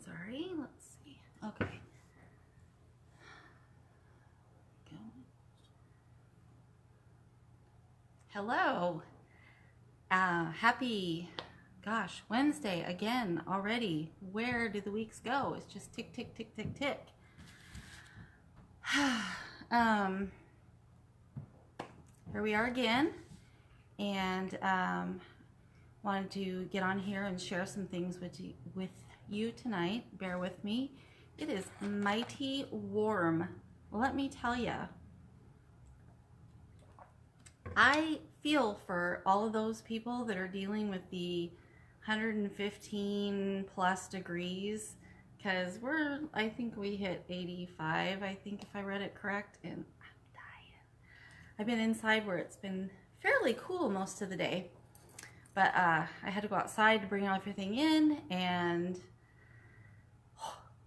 Sorry, let's see. Okay. Go. Hello. Happy, gosh, Wednesday again already. Where do the weeks go? It's just tick, tick, tick, tick, tick. Here we are again, and wanted to get on here and share some things with you tonight. Bear with me. It is mighty warm. Let me tell you. I feel for all of those people that are dealing with the 115 plus degrees, because I think we hit 85, I think, if I read it correct, and I'm dying. I've been inside where it's been fairly cool most of the day, but I had to go outside to bring everything in, and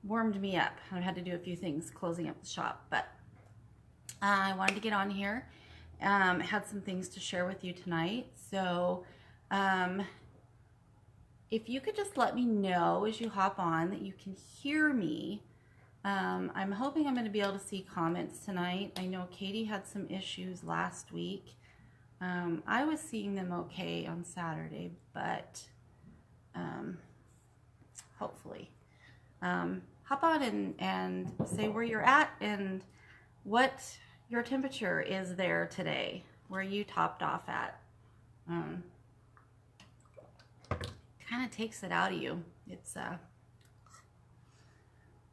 warmed me up. I had to do a few things closing up the shop, but I wanted to get on here. Had some things to share with you tonight. So if you could just let me know as you hop on that you can hear me. I'm hoping I'm going to be able to see comments tonight. I know Katie had some issues last week. I was seeing them okay on Saturday, but hopefully. Hop on and say where you're at and what your temperature is there today, where you topped off at. Kind of takes it out of you. It's I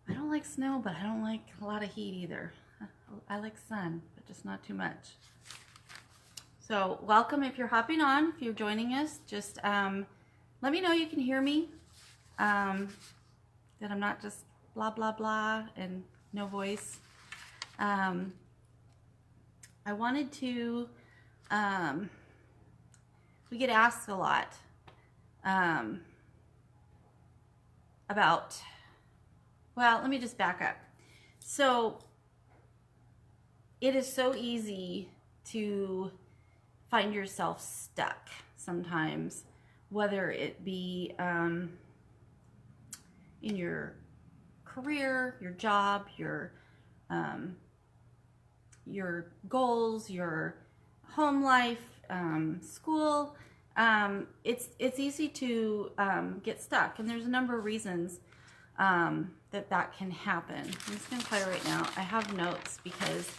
don't like snow, but I don't like a lot of heat either. I like sun, but just not too much. So welcome if you're hopping on, if you're joining us. Just let me know you can hear me, that I'm not just blah blah blah and no voice. I wanted to, we get asked a lot about, well, let me just back up. So it is so easy to find yourself stuck sometimes, whether it be in your career, your job, your goals, your home life, school. It's easy to get stuck, and there's a number of reasons that can happen. I'm just going to tell you right now, I have notes because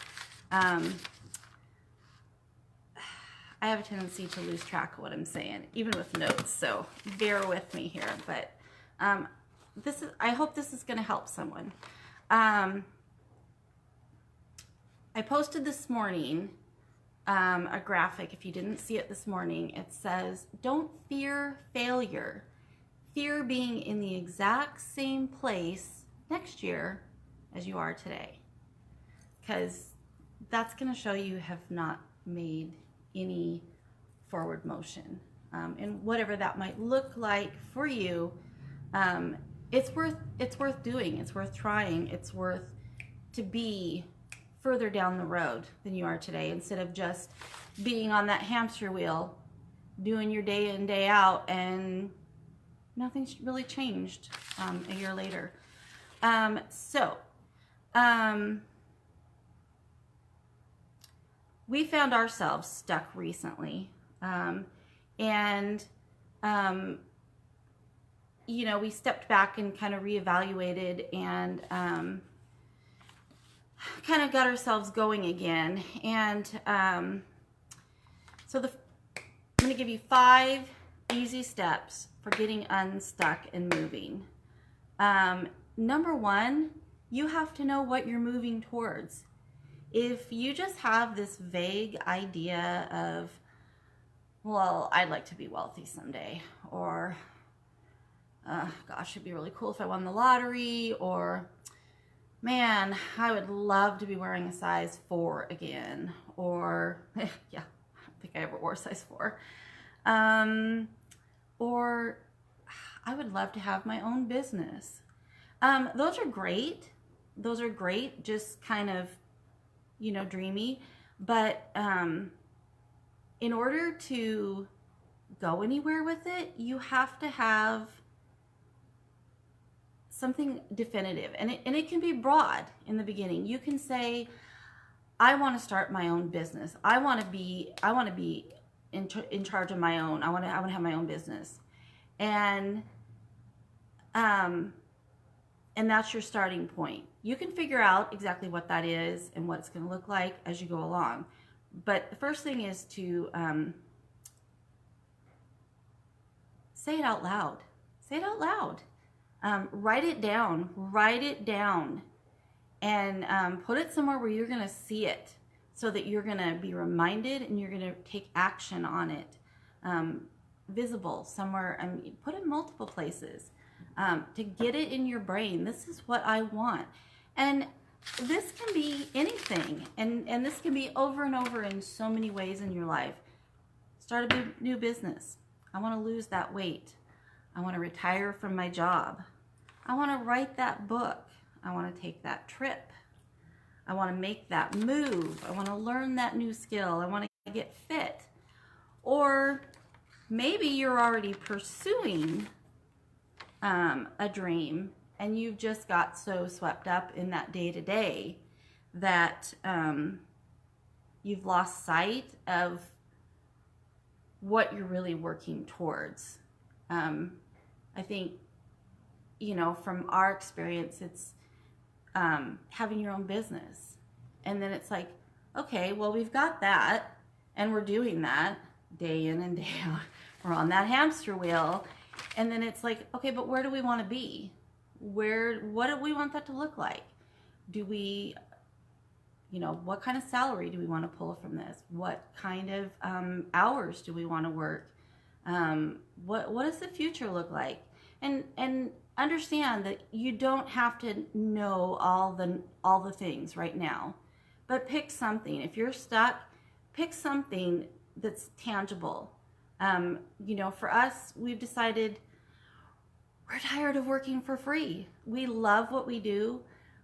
I have a tendency to lose track of what I'm saying, even with notes, so bear with me here. But I hope this is going to help someone. I posted this morning a graphic. If you didn't see it this morning, it says, don't fear failure. Fear being in the exact same place next year as you are today. Because that's going to show you have not made any forward motion. And whatever that might look like for you, it's worth doing. It's worth trying. It's worth to be further down the road than you are today, instead of just being on that hamster wheel, doing your day in, day out, and nothing's really changed a year later. We found ourselves stuck recently, you know, we stepped back and kind of reevaluated and kind of got ourselves going again. And so I'm going to give you 5 easy steps for getting unstuck and moving. Number 1, you have to know what you're moving towards. If you just have this vague idea of, well, I'd like to be wealthy someday, or gosh, it'd be really cool if I won the lottery, or man, I would love to be wearing a size 4 again, or yeah, I don't think I ever wore a size 4, or I would love to have my own business. Those are great. Those are great, just kind of, you know, dreamy, but in order to go anywhere with it, you have to have something definitive, and it can be broad in the beginning. You can say, I want to start my own business. I want to be in charge of my own. I want to have my own business. And that's your starting point. You can figure out exactly what that is and what it's going to look like as you go along. But the first thing is to say it out loud. Say it out loud. Write it down. Write it down. And put it somewhere where you're going to see it, so that you're going to be reminded and you're going to take action on it. Visible somewhere, put it in multiple places to get it in your brain. This is what I want. And this can be anything. And this can be over and over in so many ways in your life. Start a new business. I want to lose that weight. I want to retire from my job. I want to write that book. I want to take that trip. I want to make that move. I want to learn that new skill. I want to get fit. Or maybe you're already pursuing a dream, and you've just got so swept up in that day-to-day that you've lost sight of what you're really working towards. I think, from our experience, it's having your own business. And then it's like, okay, well, we've got that, and we're doing that day in and day out. We're on that hamster wheel. And then it's like, okay, but where do we want to be? What do we want that to look like? Do we, what kind of salary do we want to pull from this? What kind of hours do we want to work? What does the future look like? And understand that you don't have to know all the things right now, but pick something. If you're stuck, pick something that's tangible. For us, we've decided we're tired of working for free. We love what we do,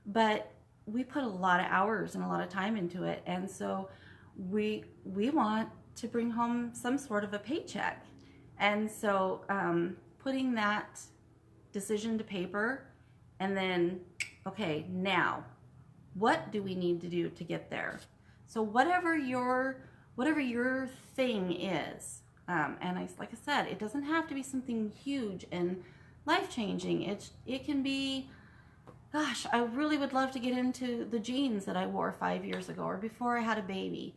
but we put a lot of hours and a lot of time into it. And so we want to bring home some sort of a paycheck. And so putting that decision to paper, and then, okay, now what do we need to do to get there? So whatever your thing is, and like I said, it doesn't have to be something huge and life-changing. It can be, gosh, I really would love to get into the jeans that I wore 5 years ago or before I had a baby.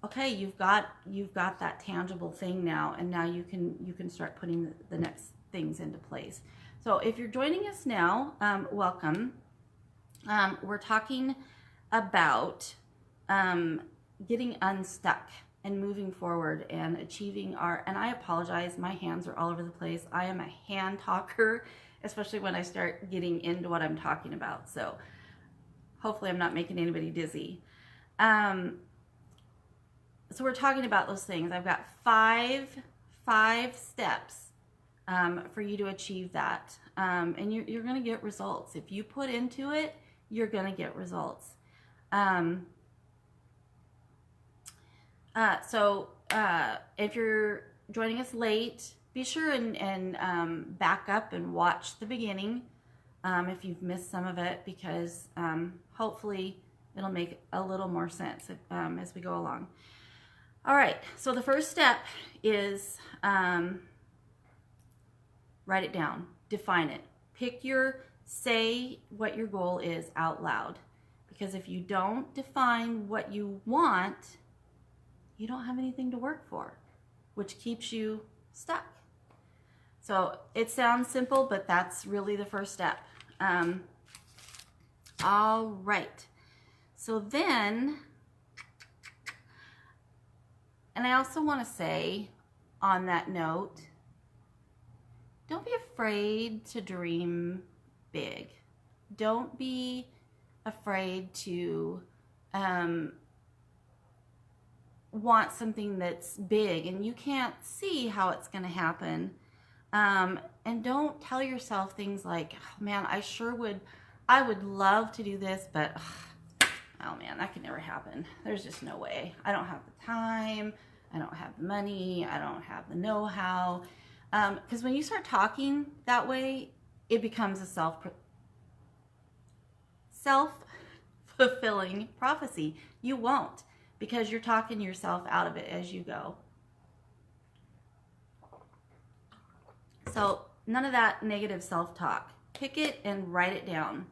Okay, you've got that tangible thing now, and now you can start putting the next things into place. So if you're joining us now, welcome. We're talking about getting unstuck and moving forward and achieving and I apologize, my hands are all over the place. I am a hand talker, especially when I start getting into what I'm talking about. So hopefully I'm not making anybody dizzy. So we're talking about those things. I've got five steps for you to achieve that. And you're going to get results. If you put into it, you're going to get results. So if you're joining us late, be sure and back up and watch the beginning if you've missed some of it, because hopefully it'll make a little more sense as we go along. All right, so the first step is write it down, define it, say what your goal is out loud, because if you don't define what you want, you don't have anything to work for, which keeps you stuck. So it sounds simple, but that's really the first step. All right, so then, and I also want to say on that note, don't be afraid to dream big. Don't be afraid to want something that's big and you can't see how it's going to happen. And don't tell yourself things like, oh man, I would love to do this, but oh man, that could never happen. There's just no way. I don't have the time. I don't have the money. I don't have the know-how. Because when you start talking that way, it becomes a self-fulfilling prophecy. You won't, because you're talking yourself out of it as you go. So none of that negative self-talk. Pick it and write it down.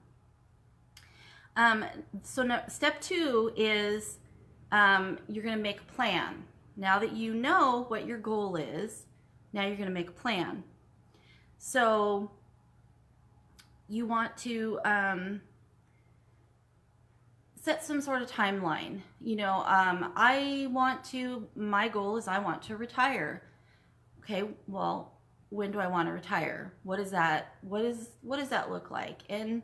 Step 2 is you're going to make a plan. Now that you know what your goal is, now you're going to make a plan. So you want to set some sort of timeline. You know, my goal is I want to retire. Okay, well, when do I want to retire? What does that look like? And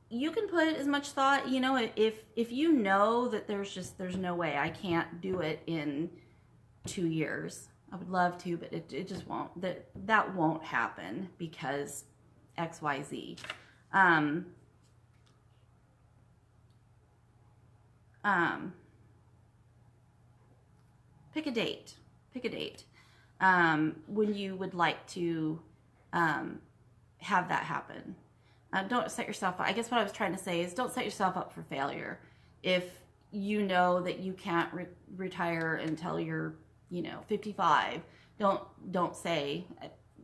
you can put as much thought, you know, if you know that there's no way, I can't do it in 2 years. I would love to, but it just won't. That won't happen because XYZ. Pick a date. Pick a date. When you would like to have that happen. Don't set yourself up. I guess what I was trying to say is don't set yourself up for failure. If you know that you can't retire until you're, 55, don't say,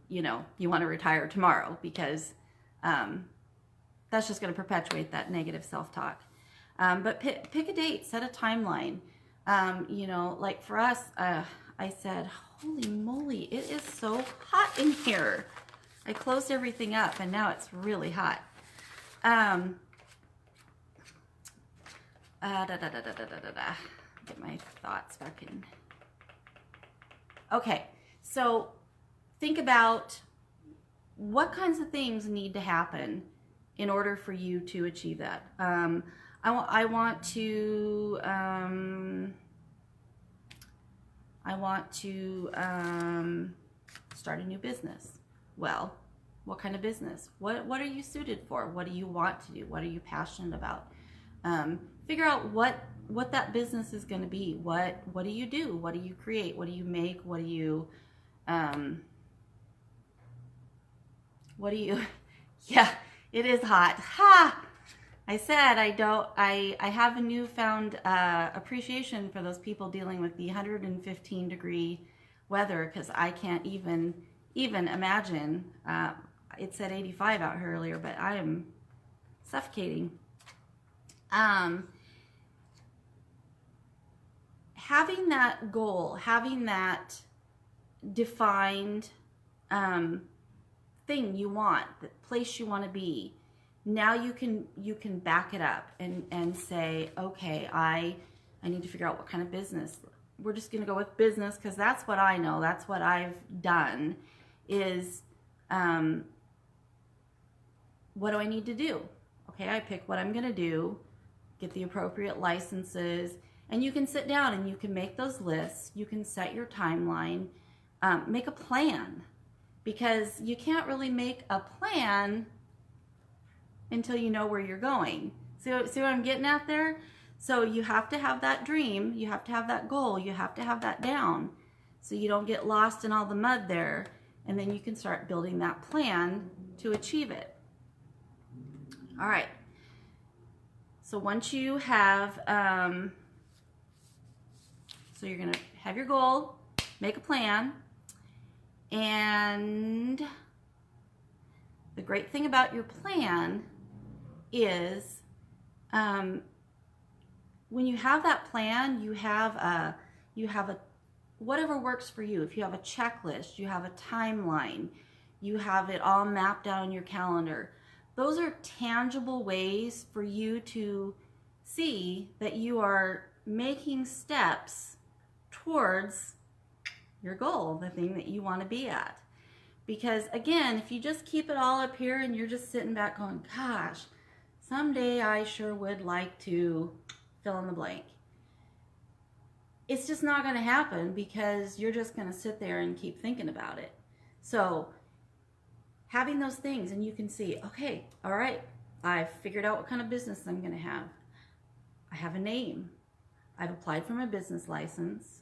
you want to retire tomorrow, because that's just going to perpetuate that negative self-talk. But pick a date, set a timeline. Like for us, I said, holy moly, it is so hot in here. I closed everything up and now it's really hot. Get my thoughts back in. Okay, so think about what kinds of things need to happen in order for you to achieve that. I want to start a new business. Well, what kind of business? What are you suited for? What do you want to do? What are you passionate about? Figure out what that business is going to be. What do you do? What do you create? What do you make? What do you yeah, it is hot. Ha! I said I have a newfound appreciation for those people dealing with the 115 degree weather, because I can't even imagine. It said 85 out here earlier, but I am suffocating. Having that goal, having that defined thing you want, the place you want to be, now you can back it up and say, okay, I need to figure out what kind of business. We're just going to go with business because that's what I know. That's what I've done is, what do I need to do? Okay, I pick what I'm going to do, get the appropriate licenses, and you can sit down and you can make those lists. You can set your timeline, make a plan, because you can't really make a plan until you know where you're going. See what I'm getting at there? So you have to have that dream, you have to have that goal, you have to have that down so you don't get lost in all the mud there, and then you can start building that plan to achieve it. All right. So once you have, so you're gonna have your goal, make a plan, and the great thing about your plan is when you have that plan, you have a whatever works for you. If you have a checklist, you have a timeline, you have it all mapped out on your calendar. Those are tangible ways for you to see that you are making steps towards your goal, the thing that you want to be at. Because again, if you just keep it all up here and you're just sitting back going, gosh, someday I sure would like to fill in the blank. It's just not going to happen because you're just going to sit there and keep thinking about it. So having those things, and you can see, okay, all right, I've figured out what kind of business I'm going to have. I have a name. I've applied for my business license.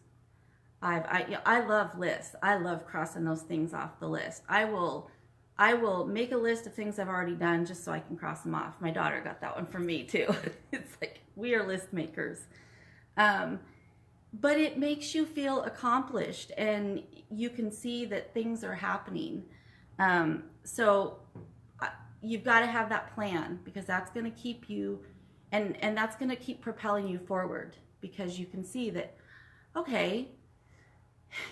I love lists. I love crossing those things off the list. I will I will make a list of things I've already done just so I can cross them off. My daughter got that one from me too. It's like, we are list makers. But it makes you feel accomplished, and you can see that things are happening. So you've got to have that plan, because that's going to keep you, and that's going to keep propelling you forward, because you can see that, okay,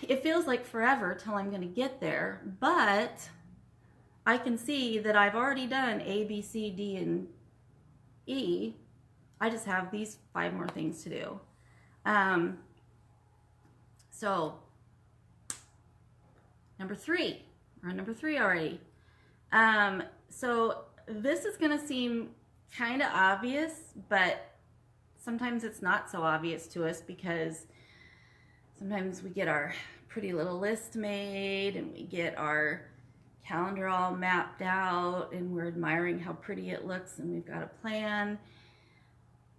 it feels like forever till I'm going to get there, but I can see that I've already done A, B, C, D, and E. I just have these 5 more things to do. So number 3, we're on number 3 already. So this is going to seem kind of obvious, but sometimes it's not so obvious to us, because sometimes we get our pretty little list made and we get our calendar all mapped out and we're admiring how pretty it looks and we've got a plan.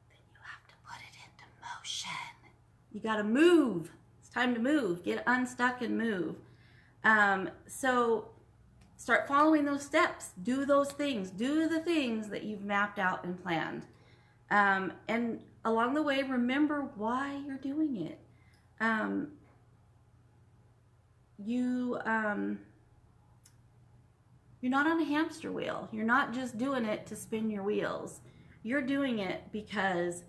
Then you have to put it into motion. You got to move. It's time to move. Get unstuck and move. So start following those steps. Do those things. Do the things that you've mapped out and planned. And along the way, remember why you're doing it. You're not on a hamster wheel. You're not just doing it to spin your wheels. You're doing it because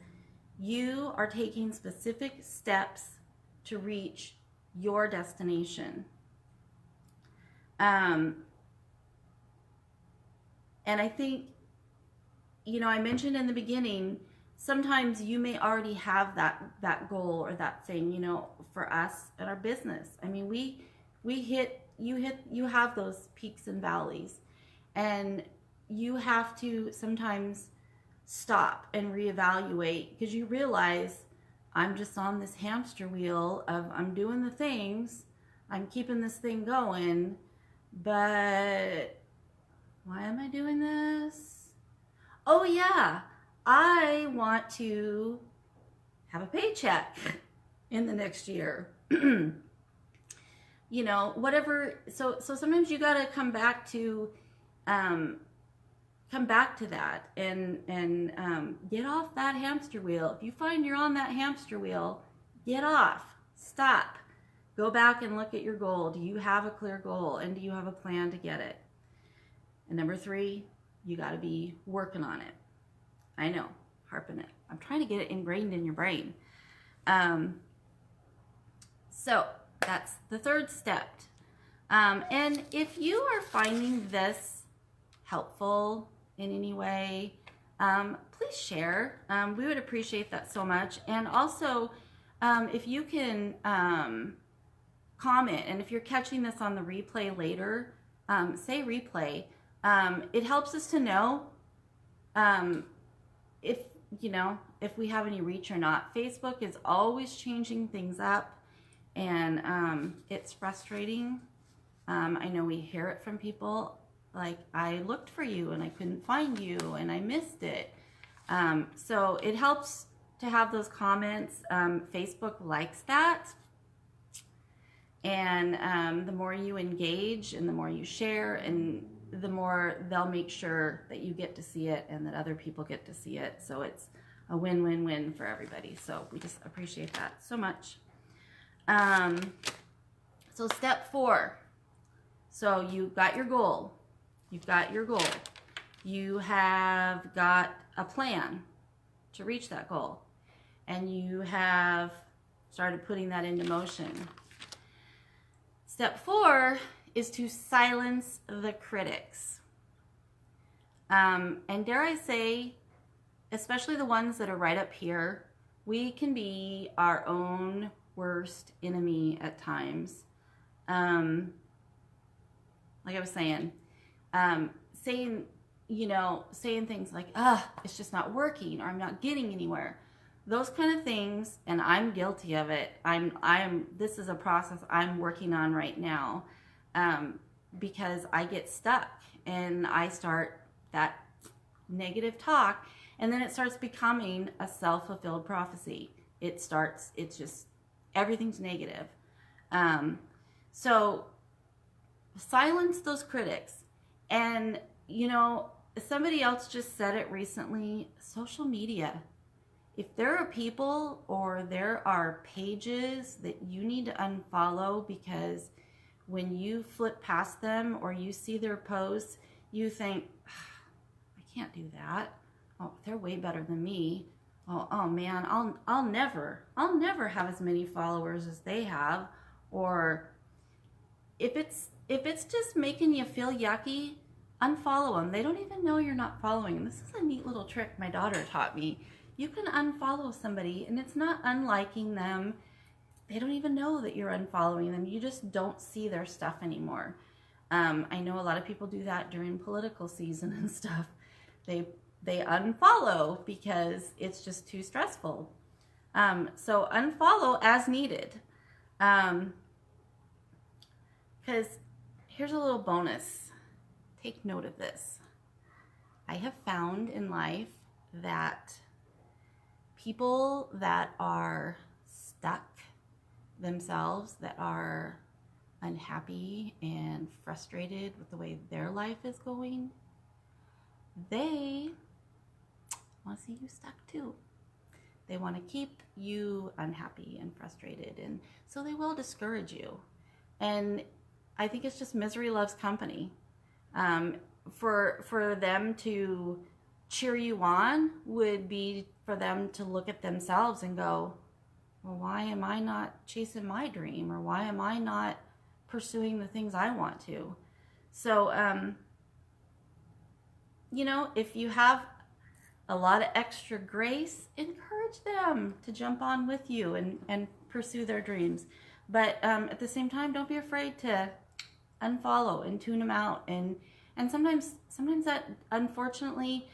you are taking specific steps to reach your destination. And I think, I mentioned in the beginning, sometimes you may already have that goal or that thing, for us and our business. I mean, you have those peaks and valleys, and you have to sometimes stop and reevaluate, because you realize, I'm just on this hamster wheel of, I'm doing the things, I'm keeping this thing going, but why am I doing this? Oh yeah, I want to have a paycheck in the next year. Whatever. So sometimes you got to come back to that and get off that hamster wheel. If you find you're on that hamster wheel, get off, stop, go back and look at your goal. Do you have a clear goal, and do you have a plan to get it? And number 3, you got to be working on it. I know, harping it. I'm trying to get it ingrained in your brain. So that's the 3rd step. And if you are finding this helpful in any way, please share. We would appreciate that so much. And also, if you can comment, and if you're catching this on the replay later, say replay. It helps us to know if we have any reach or not. Facebook is always changing things up, and it's frustrating. I know we hear it from people, like, I looked for you and I couldn't find you and I missed it. So it helps to have those comments. Facebook likes that. And the more you engage and the more you share, and the more they'll make sure that you get to see it and that other people get to see it. So it's a win-win-win for everybody. So we just appreciate that so much. So step 4. So you've got your goal. You've got your goal. You have got a plan to reach that goal. And you have started putting that into motion. Step 4 is to silence the critics. And dare I say, especially the ones that are right up here, we can be our own worst enemy at times. Like I was saying, saying things like, it's just not working, or I'm not getting anywhere. Those kind of things, and I'm guilty of it. This is a process I'm working on right now, because I get stuck and I start that negative talk, and then it starts becoming a self-fulfilled prophecy. It's just, everything's negative. So silence those critics. And, you know, somebody else just said it recently, social media. If there are people or there are pages that you need to unfollow because when you flip past them or you see their posts, you think, I can't do that. Oh, they're way better than me. Oh man, I'll never have as many followers as they have. Or if it's just making you feel yucky, unfollow them. They don't even know you're not following them. This is a neat little trick my daughter taught me. You can unfollow somebody and it's not unliking them. They don't even know that you're unfollowing them. You just don't see their stuff anymore. I know a lot of people do that during political season and stuff. They unfollow because it's just too stressful. So unfollow as needed. Because here's a little bonus. Take note of this. I have found in life that people that are stuck themselves, that are unhappy and frustrated with the way their life is going, they want to see you stuck too. They want to keep you unhappy and frustrated, and so they will discourage you. And I think it's just misery loves company. For them to cheer you on would be for them to look at themselves and go, well, why am I not chasing my dream? Or why am I not pursuing the things I want to? So, you know, if you have a lot of extra grace, encourage them to jump on with you and pursue their dreams. But at the same time, don't be afraid to unfollow and tune them out. And sometimes that, unfortunately,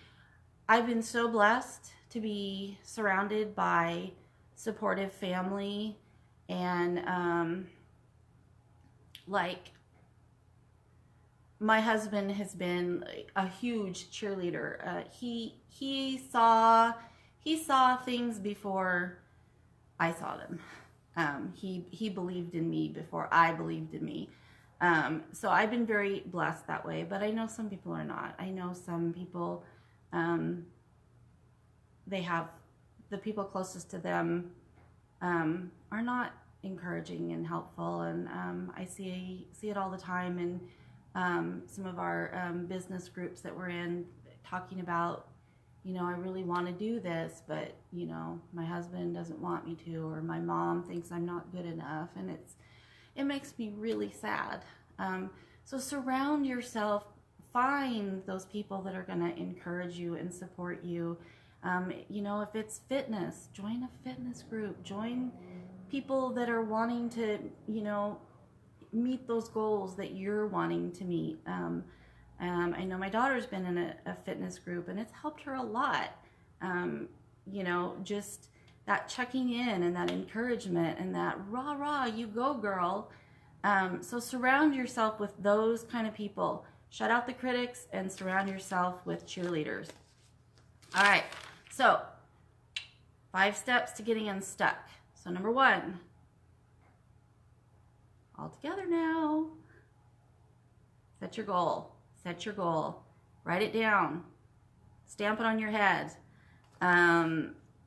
I've been so blessed to be surrounded by supportive family, and like my husband has been a huge cheerleader. He saw things before I saw them. He believed in me before I believed in me. So I've been very blessed that way, but I know some people are not. I know some people, they have, the people closest to them are not encouraging and helpful, and I see it all the time in some of our business groups that we're in, talking about, you know, I really want to do this, but, you know, my husband doesn't want me to, or my mom thinks I'm not good enough, and it makes me really sad. So surround yourself, find those people that are going to encourage you and support you. You know, if it's fitness, join a fitness group, join people that are wanting to, you know, meet those goals that you're wanting to meet. I know my daughter's been in a fitness group, and it's helped her a lot. You know, just that checking in and that encouragement and that rah, you go girl. So surround yourself with those kind of people. Shut out the critics and surround yourself with cheerleaders. All right, so 5 steps to getting unstuck. So number 1, all together now. Set your goal. Set your goal. Write it down. Stamp it on your head.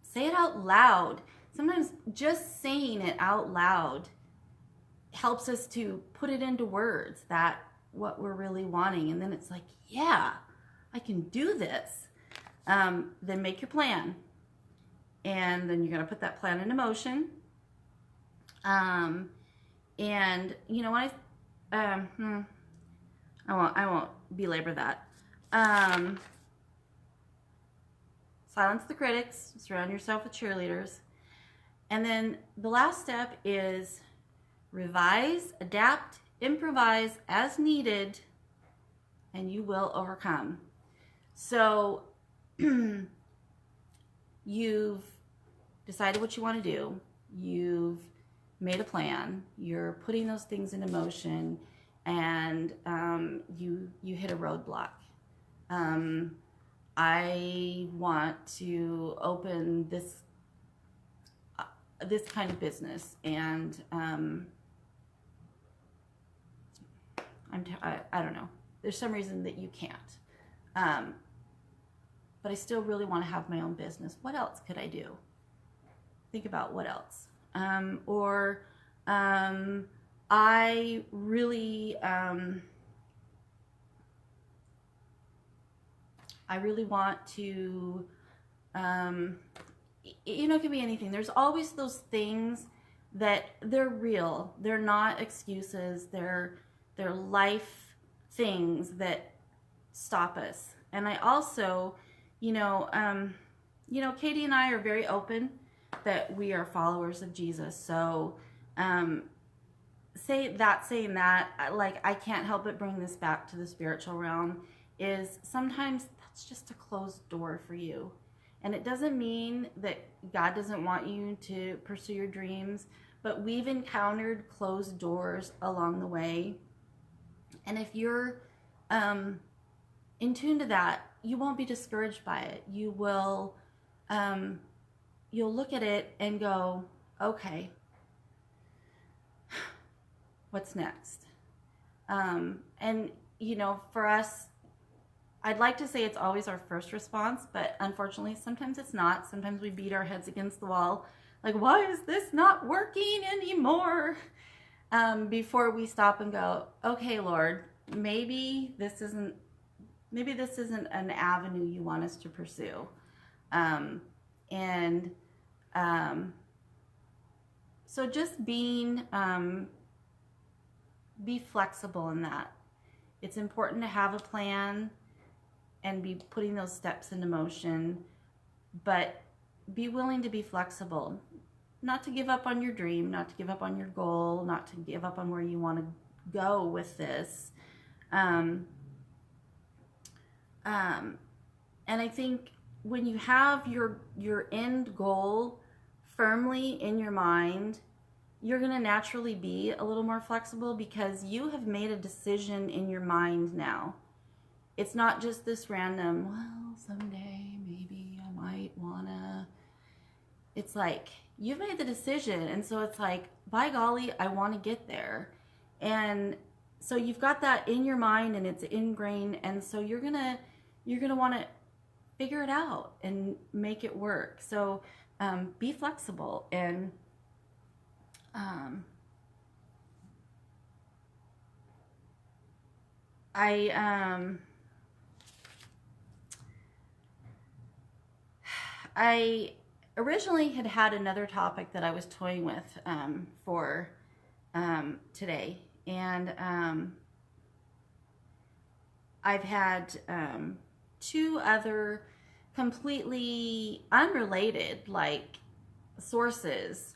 Say it out loud. Sometimes just saying it out loud helps us to put it into words, that what we're really wanting. And then it's like, yeah, I can do this. Then make your plan. And then you're going to put that plan into motion. And you know what? I won't belabor that. Silence the critics. Surround yourself with cheerleaders. And then the last step is revise, adapt, improvise as needed, and you will overcome. So you've decided what you want to do. You've made a plan. You're putting those things into motion, and you hit a roadblock. I want to open this kind of business, and I don't know. there's some reason that you can't. But I still really want to have my own business. What else could I do? Think about what else. I really want to, it could be anything. There's always those things that they're real. They're not excuses. They're life things that stop us. And I also, Katie and I are very open that we are followers of Jesus. So, saying that, like, I can't help but bring this back to the spiritual realm, is sometimes that's just a closed door for you. And it doesn't mean that God doesn't want you to pursue your dreams, but we've encountered closed doors along the way. And if you're in tune to that, you won't be discouraged by it. You will, you'll look at it and go, okay, what's next? And, for us, I'd like to say it's always our first response, but unfortunately, sometimes it's not. Sometimes we beat our heads against the wall. Like, why is this not working anymore? Before we stop and go, okay, Lord, maybe this isn't an avenue you want us to pursue. So just be flexible in that. It's important to have a plan and be putting those steps into motion, but be willing to be flexible. Not to give up on your dream, not to give up on your goal, not to give up on where you want to go with this. And I think when you have your end goal firmly in your mind, you're going to naturally be a little more flexible because you have made a decision in your mind now. It's not just this random, well, someday maybe I might wanna. It's like, you've made the decision, and so it's like, by golly, I want to get there. And so you've got that in your mind and it's ingrained, and so you're gonna want to figure it out and make it work. So be flexible. And I originally had another topic that I was toying with for today, and I've had two other completely unrelated sources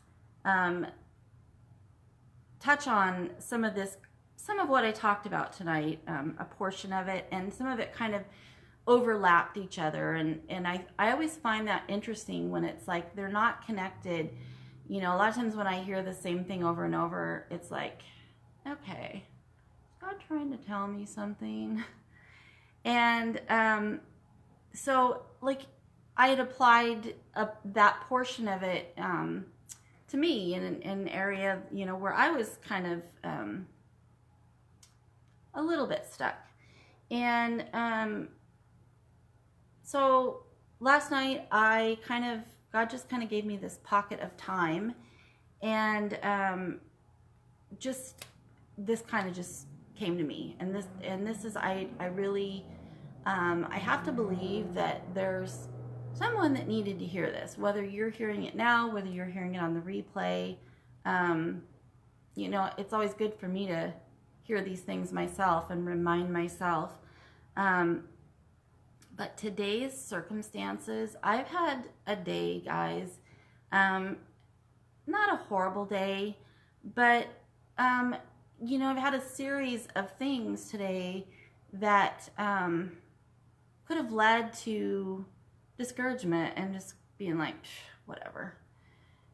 touch on some of what I talked about tonight, a portion of it, and some of it kind of overlapped each other, and I always find that interesting when it's like they're not connected. A lot of times when I hear the same thing over and over, it's like, okay, is God trying to tell me something? And so I had applied that portion of it to me in an area, where I was kind of a little bit stuck. And so last night God just kind of gave me this pocket of time, and this kind of just came to me, and this is I really I have to believe that there's someone that needed to hear this, whether you're hearing it now, whether you're hearing it on the replay. It's always good for me to hear these things myself and remind myself. But today's circumstances, I've had a day, guys, not a horrible day, but, I've had a series of things today that could have led to discouragement and just being like, whatever.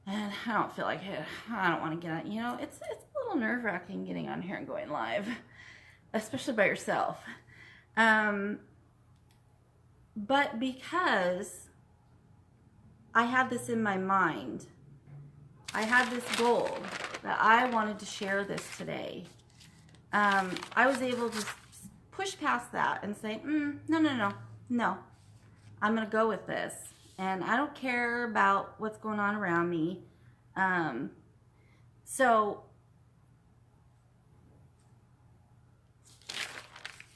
And I don't feel like it. I don't want to get on. It's a little nerve-wracking getting on here and going live, especially by yourself. But because I had this in my mind, I had this goal that I wanted to share this today, I was able to push past that and say, no, I'm going to go with this. And I don't care about what's going on around me. So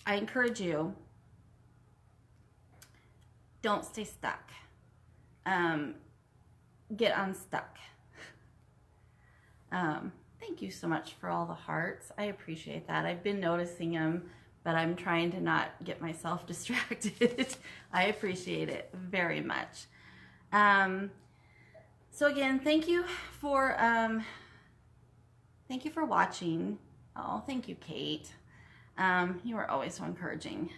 I encourage you, don't stay stuck. Get unstuck. Thank you so much for all the hearts. I appreciate that. I've been noticing them, but I'm trying to not get myself distracted. I appreciate it very much. So again, thank you for watching. Oh, thank you, Kate. You are always so encouraging.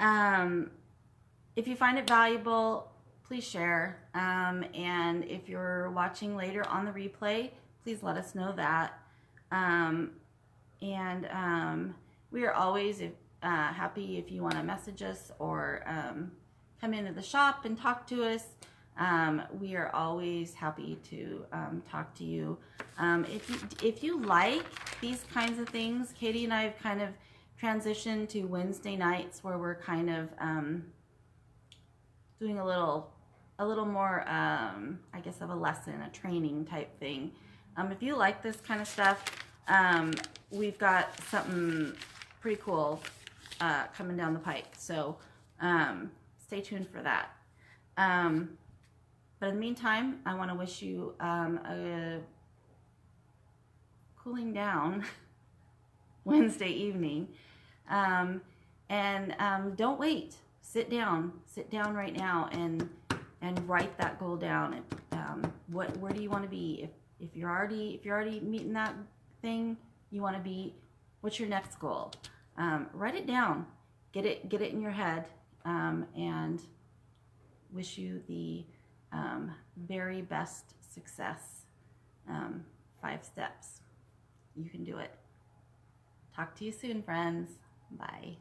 If you find it valuable, please share. And if you're watching later on the replay, please let us know that. We are always happy if you want to message us or come into the shop and talk to us. We are always happy to talk to you. If you like these kinds of things, Katie and I have kind of transitioned to Wednesday nights where we're kind of doing a little more, I guess, of a lesson, a training type thing. If you like this kind of stuff, we've got something pretty cool coming down the pike. So stay tuned for that. But in the meantime, I want to wish you a cooling down Wednesday evening. Don't wait. Sit down right now and write that goal down. Where do you want to be? If you're already meeting that thing you want to be, what's your next goal? Write it down. Get it in your head. And wish you the very best success. 5 steps. You can do it. Talk to you soon, friends. Bye.